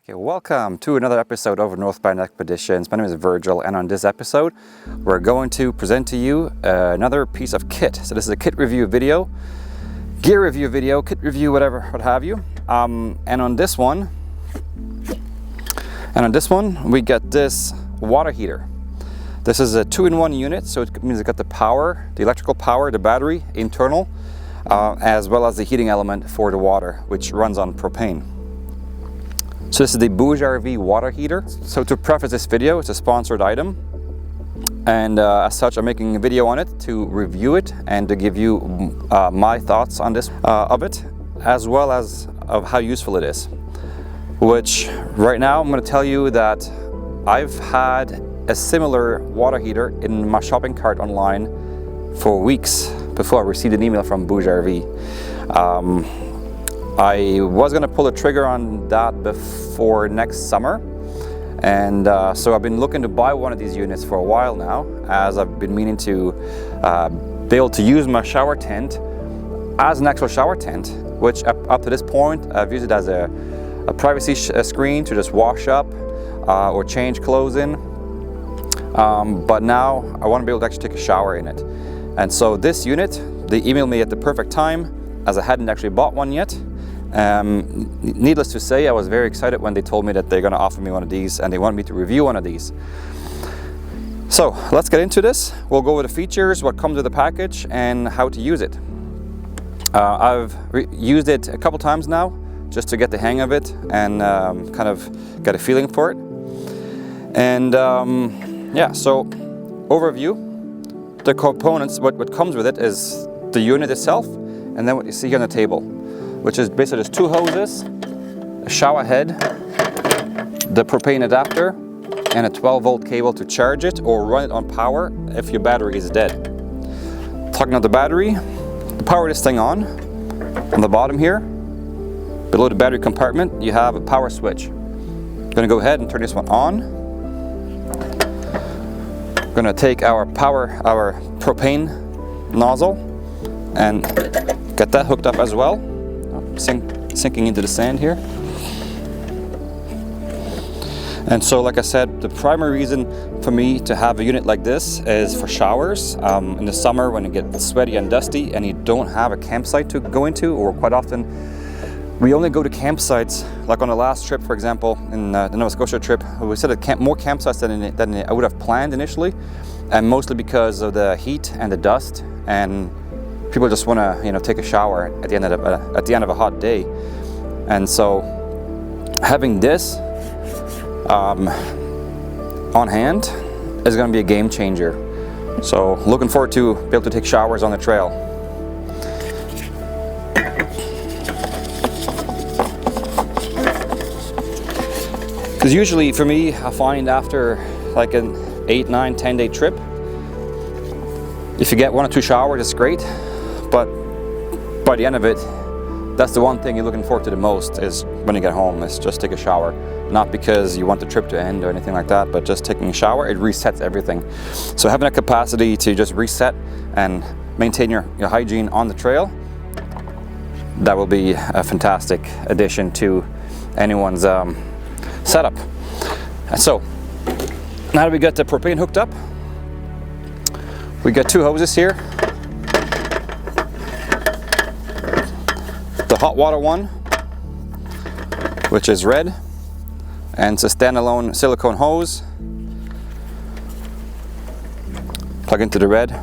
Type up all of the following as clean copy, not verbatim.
Okay, welcome to another episode of NorthBound Expeditions. My name is Virgil, and on this episode we're going to present to you another piece of kit. So this is a kit review video, gear review video, kit review, whatever, what have you. And on this one we get this water heater. This is a 2-in-1 unit, so it means it's got the power, the electrical power, the battery, internal, as well as the heating element for the water, which runs on propane. So this is the BougeRV water heater. So to preface this video, it's a sponsored item, and as such I'm making a video on it to review it and to give you my thoughts on this of it, as well as of how useful it is. Which right now I'm going to tell you that I've had a similar water heater in my shopping cart online for weeks before I received an email from BougeRV. I was going to pull the trigger on that before next summer, and so I've been looking to buy one of these units for a while now, as I've been meaning to be able to use my shower tent as an actual shower tent, which up to this point I've used it as a privacy screen to just wash up or change clothes in, but now I want to be able to actually take a shower in it. And so this unit, they emailed me at the perfect time, as I hadn't actually bought one yet. Needless to say, I was very excited when they told me that they're going to offer me one of these and they want me to review one of these. So let's get into this. We'll go over the features, what comes with the package, and how to use it. I've used it a couple times now just to get the hang of it and kind of get a feeling for it. And yeah, so overview. The components, what comes with it is the unit itself, and then what you see here on the table, which is basically just 2 hoses, a shower head, the propane adapter, and a 12-volt cable to charge it or run it on power if your battery is dead. Talking about the battery, to power this thing on the bottom here, below the battery compartment, you have a power switch. I'm going to go ahead and turn this one on. We're going to take our propane nozzle and get that hooked up as well. Sinking into the sand here. And so, like I said, the primary reason for me to have a unit like this is for showers. In the summer when it gets sweaty and dusty and you don't have a campsite to go into, or quite often we only go to campsites, like on the last trip, for example, in the Nova Scotia trip, we set at more campsites than I would have planned initially, and mostly because of the heat and the dust, and people just want to, take a shower at the end of a hot day. And so having this on hand is going to be a game changer. So looking forward to be able to take showers on the trail. Because usually for me, I find after like an 8, 9, 10-day trip, if you get 1 or 2 showers, it's great. But by the end of it, that's the one thing you're looking forward to the most, is when you get home, is just take a shower. Not because you want the trip to end or anything like that, but just taking a shower, it resets everything. So having a capacity to just reset and maintain your hygiene on the trail, that will be a fantastic addition to anyone's setup. And so now that we got the propane hooked up, we got 2 hoses here. The hot water one, which is red, and it's a standalone silicone hose. Plug into the red,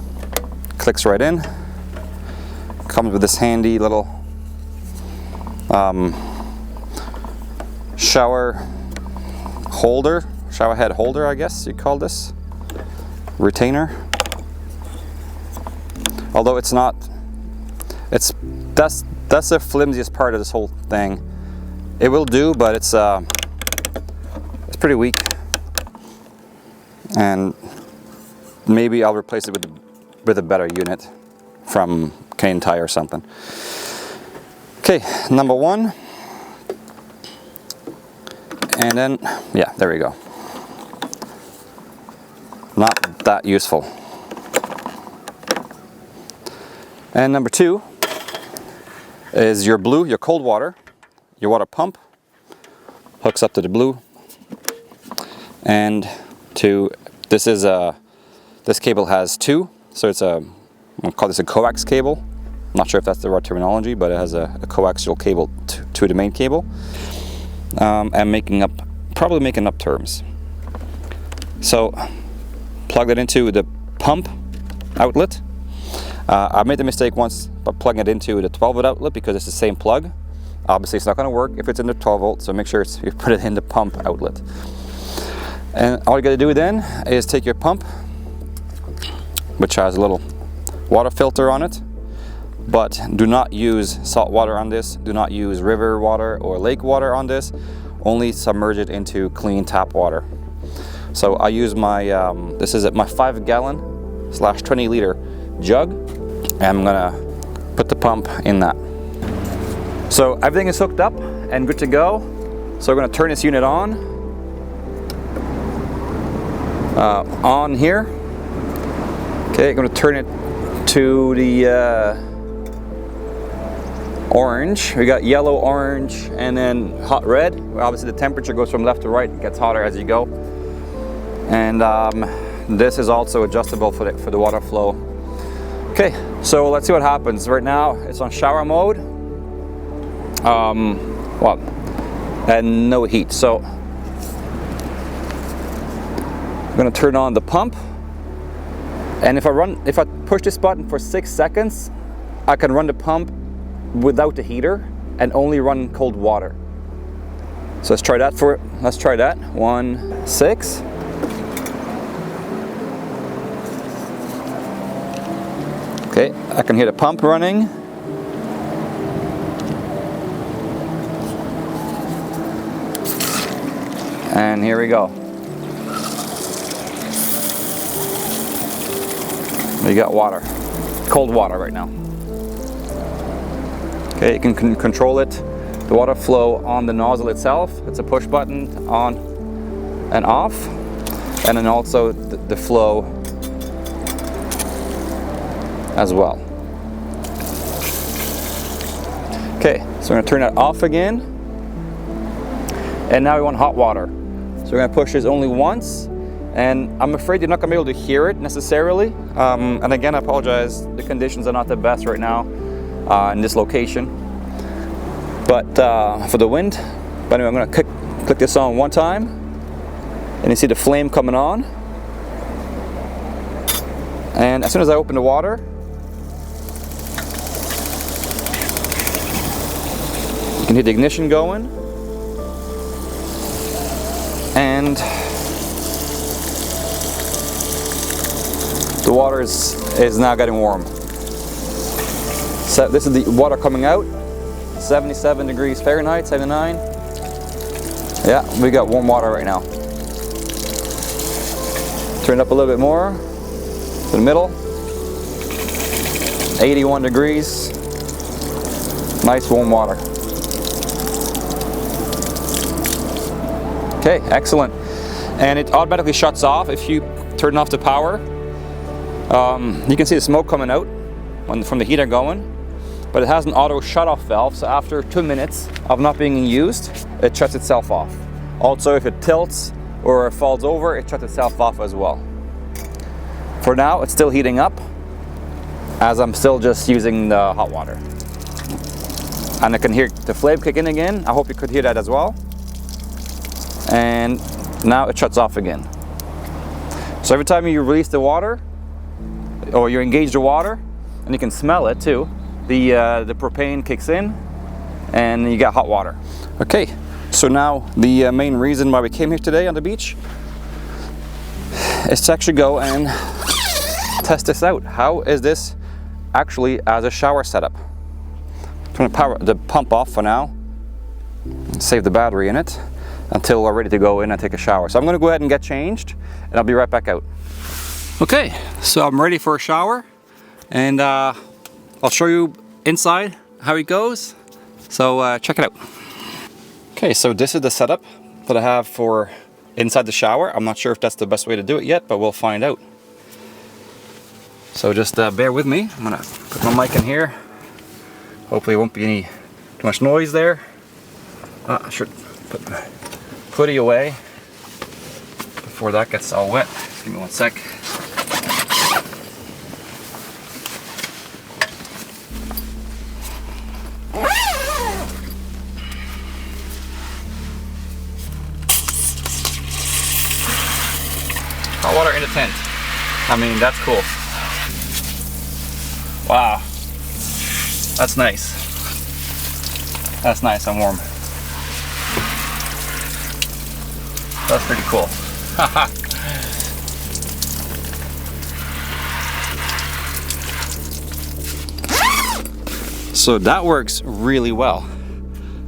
clicks right in. Comes with this handy little shower head holder, I guess you'd call this, retainer. Although it's not, that's the flimsiest part of this whole thing. It will do, but it's pretty weak, and maybe I'll replace it with a better unit from Canadian Tire or something. Okay, number 1, and then yeah, there we go. Not that useful. And number 2 is your cold water, your water pump, hooks up to the blue, and this cable has two, so it's I'll call this a coax cable. I'm not sure if that's the right terminology, but it has a coaxial cable to the main cable. I'm probably making up terms. So plug that into the pump outlet. I made the mistake once by plugging it into the 12 volt outlet because it's the same plug. Obviously it's not going to work if it's in the 12 volt, so make sure you put it in the pump outlet. And all you got to do then is take your pump, which has a little water filter on it, but do not use salt water on this, do not use river water or lake water on this, only submerge it into clean tap water. So I use my, this is my 5-gallon/20 liter jug, and I'm gonna put the pump in that. So everything is hooked up and good to go. So we're gonna turn this unit on here. Okay, I'm gonna turn it to the orange. We got yellow, orange, and then hot red. Obviously the temperature goes from left to right, it gets hotter as you go. And this is also adjustable for the water flow. Okay, so let's see what happens. Right now it's on shower mode. And no heat. So I'm gonna turn on the pump. And if I push this button for 6 seconds, I can run the pump without the heater and only run cold water. So let's try that. 1, 6. Okay, I can hear the pump running. And here we go. We got water, cold water right now. Okay, you can control it, the water flow on the nozzle itself. It's a push button on and off, and then also the flow as well. Okay, so we're gonna turn that off again, and now we want hot water. So we're gonna push this only once, and I'm afraid you're not gonna be able to hear it necessarily. And again, I apologize, the conditions are not the best right now in this location, but for the wind. But anyway, I'm gonna click this on one time, and you see the flame coming on. And as soon as I open the water, you can hear the ignition going, and the water is now getting warm. So this is the water coming out, 77 degrees Fahrenheit, 79. Yeah, we got warm water right now. Turn it up a little bit more to the middle. 81 degrees. Nice warm water. Okay, excellent. And it automatically shuts off if you turn off the power. You can see the smoke coming out from the heater going, but it has an auto shut-off valve, so after 2 minutes of not being used, it shuts itself off. Also, if it tilts or falls over, it shuts itself off as well. For now, it's still heating up, as I'm still just using the hot water. And I can hear the flame kick in again. I hope you could hear that as well. And now it shuts off again. So every time you release the water, or you engage the water, and you can smell it too, the propane kicks in, and you got hot water. Okay, so now the main reason why we came here today on the beach is to actually go and test this out. How is this actually as a shower setup? Turn the pump off for now, save the battery in it until we're ready to go in and take a shower. So I'm going to go ahead and get changed, and I'll be right back out. Okay, so I'm ready for a shower, and I'll show you inside how it goes. So check it out. Okay, so this is the setup that I have for inside the shower. I'm not sure if that's the best way to do it yet, but we'll find out. So just bear with me. I'm gonna put my mic in here. Hopefully it won't be too much noise there. I should put my putty away before that gets all wet. Just give me one sec. Hot water in the tent. I mean, that's cool. Wow. That's nice. That's nice and warm. That's pretty cool. So that works really well.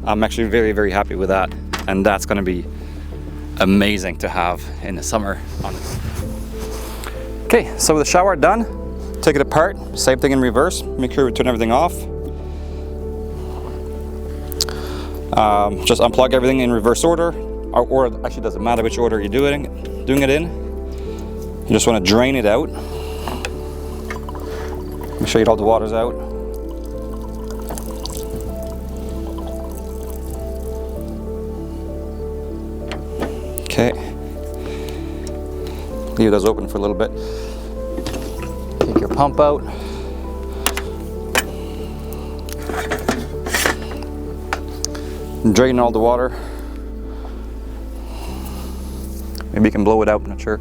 I'm actually very, very happy with that. And that's gonna be amazing to have in the summer. Okay, so with the shower done, take it apart, same thing in reverse. Make sure we turn everything off. Just unplug everything in reverse order, or actually doesn't matter which order you're doing it in. You just want to drain it out. Make sure you get all the water's out. Okay. Leave those open for a little bit. Take your pump out. Drain all the water. Maybe you can blow it out, I'm not sure.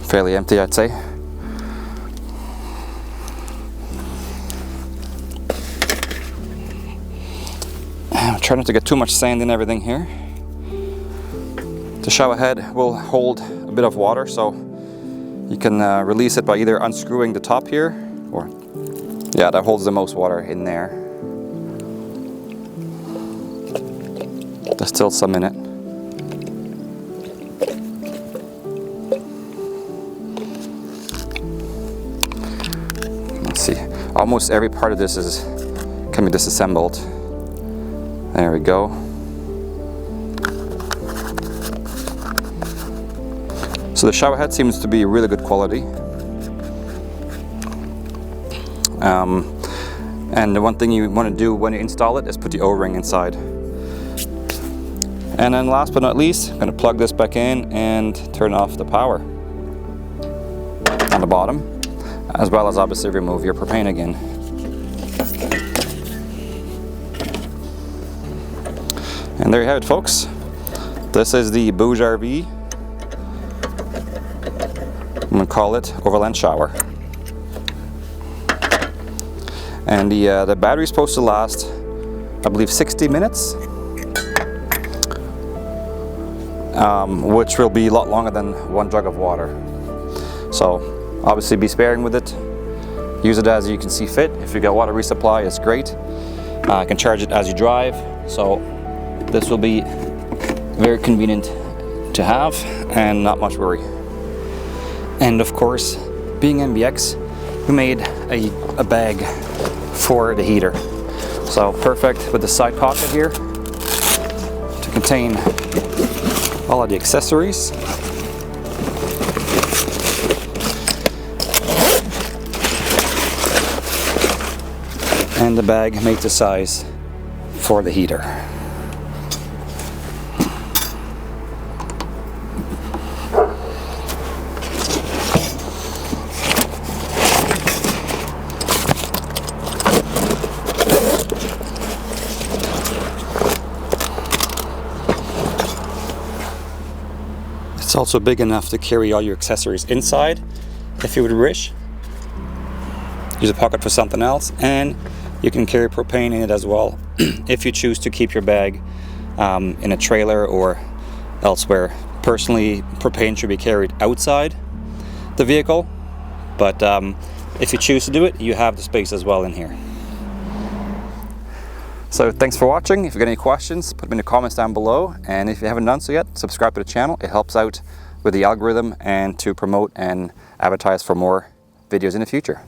Fairly empty, I'd say. I'm trying not to get too much sand in everything here. The shower head will hold a bit of water, so you can release it by either unscrewing the top here, or yeah, that holds the most water in there. There's still some in it. Let's see. Almost every part of this can be disassembled. There we go. So the shower head seems to be really good quality. And the one thing you want to do when you install it is put the O-ring inside. And then last but not least, I'm going to plug this back in and turn off the power on the bottom, as well as obviously remove your propane again. And there you have it, folks. This is the BougeRV. I'm going to call it Overland shower. And the battery is supposed to last, I believe, 60 minutes. Which will be a lot longer than one jug of water. So obviously be sparing with it. Use it as you can see fit. If you got water resupply, it's great. You can charge it as you drive. So this will be very convenient to have and not much worry. And of course, being MBX, we made a bag for the heater. So perfect with the side pocket here to contain all of the accessories. And the bag made to size for the heater. It's also big enough to carry all your accessories inside if you would wish. Use a pocket for something else, and you can carry propane in it as well if you choose to keep your bag in a trailer or elsewhere. Personally, propane should be carried outside the vehicle, but if you choose to do it, you have the space as well in here. So thanks for watching. If you've got any questions, put them in the comments down below. And if you haven't done so yet, subscribe to the channel. It helps out with the algorithm and to promote and advertise for more videos in the future.